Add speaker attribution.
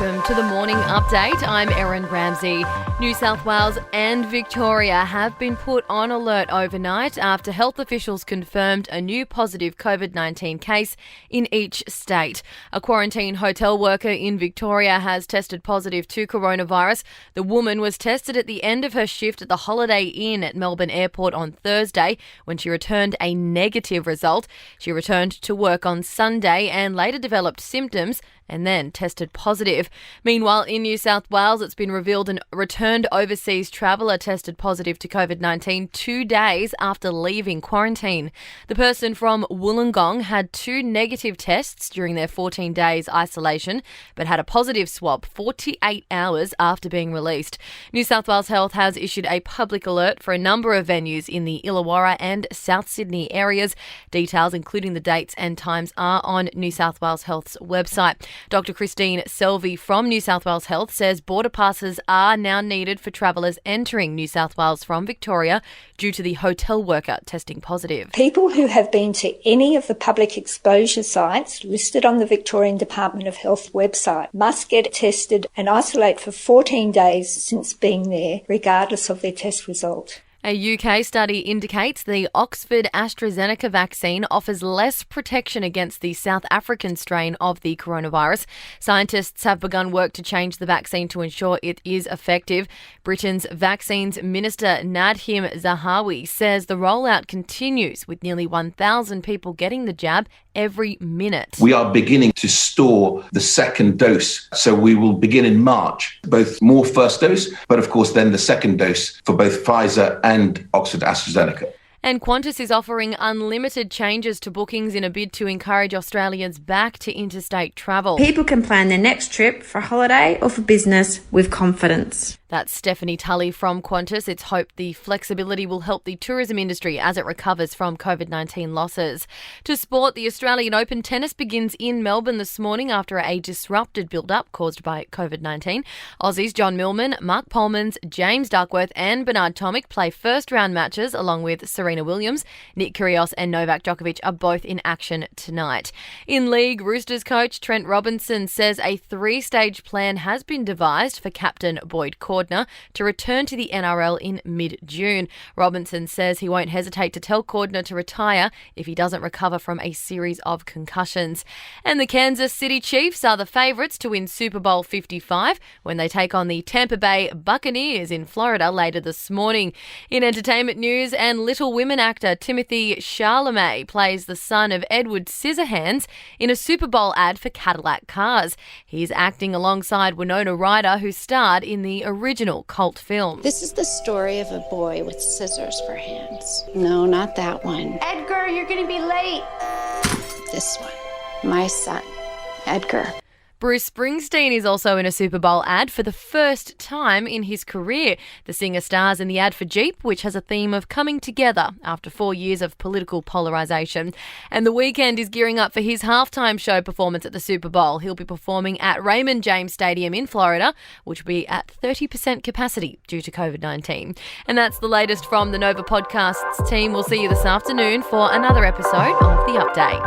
Speaker 1: welcome to the morning update. I'm Erin Ramsey. New South Wales and Victoria have been put on alert overnight after health officials confirmed a new positive COVID-19 case in each state. A quarantine hotel worker in Victoria has tested positive to coronavirus. The woman was tested at the end of her shift at the Holiday Inn at Melbourne Airport on Thursday when she returned a negative result. She returned to work on Sunday and later developed symptoms and then tested positive. Meanwhile, in New South Wales, it's been revealed a returned overseas traveller tested positive to COVID-19 2 days after leaving quarantine. The person from Wollongong had 2 negative tests during their 14 days isolation, but had a positive swab 48 hours after being released. New South Wales Health has issued a public alert for a number of venues in the Illawarra and South Sydney areas. Details, including the dates and times, are on New South Wales Health's website. Dr. Christine Selvey from New South Wales Health says border passes are now needed for travellers entering New South Wales from Victoria due to the hotel worker testing positive.
Speaker 2: People who have been to any of the public exposure sites listed on the Victorian Department of Health website must get tested and isolate for 14 days since being there, regardless of their test result.
Speaker 1: A UK study indicates the Oxford AstraZeneca vaccine offers less protection against the South African strain of the coronavirus. Scientists have begun work to change the vaccine to ensure it is effective. Britain's Vaccines Minister Nadhim Zahawi says the rollout continues with nearly 1,000 people getting the jab every minute.
Speaker 3: We are beginning to store the second dose, so we will begin in March, both more first dose, but of course then the second dose for both Pfizer and Oxford AstraZeneca.
Speaker 1: And Qantas is offering unlimited changes to bookings in a bid to encourage Australians back to interstate travel.
Speaker 4: People can plan their next trip for holiday or for business with confidence.
Speaker 1: That's Stephanie Tully from Qantas. It's hoped the flexibility will help the tourism industry as it recovers from COVID-19 losses. To sport, the Australian Open tennis begins in Melbourne this morning after a disrupted build-up caused by COVID-19. Aussies John Millman, Mark Polmans, James Duckworth and Bernard Tomic play first-round matches along with Serena Williams. Nick Kyrgios and Novak Djokovic are both in action tonight. In league, Roosters coach Trent Robinson says a 3-stage plan has been devised for captain Boyd Cordner to return to the NRL in mid-June. Robinson says he won't hesitate to tell Cordner to retire if he doesn't recover from a series of concussions. And the Kansas City Chiefs are the favourites to win Superbowl 55 when they take on the Tampa Bay Buccaneers in Florida later this morning. In entertainment news, and Little Women actor Timothy Chalamet plays the son of Edward Scissorhands in a Super Bowl ad for Cadillac cars. He's acting alongside Winona Ryder, who starred in the original cult film.
Speaker 5: This is the story of a boy with scissors for hands. No, not that one.
Speaker 6: Edgar, you're going to be late.
Speaker 5: This one. My son, Edgar.
Speaker 1: Bruce Springsteen is also in a Super Bowl ad for the first time in his career. The singer stars in the ad for Jeep, which has a theme of coming together after 4 years of political polarisation. And The Weeknd is gearing up for his halftime show performance at the Super Bowl. He'll be performing at Raymond James Stadium in Florida, which will be at 30% capacity due to COVID-19. And that's the latest from the Nova Podcasts team. We'll see you this afternoon for another episode of The Update.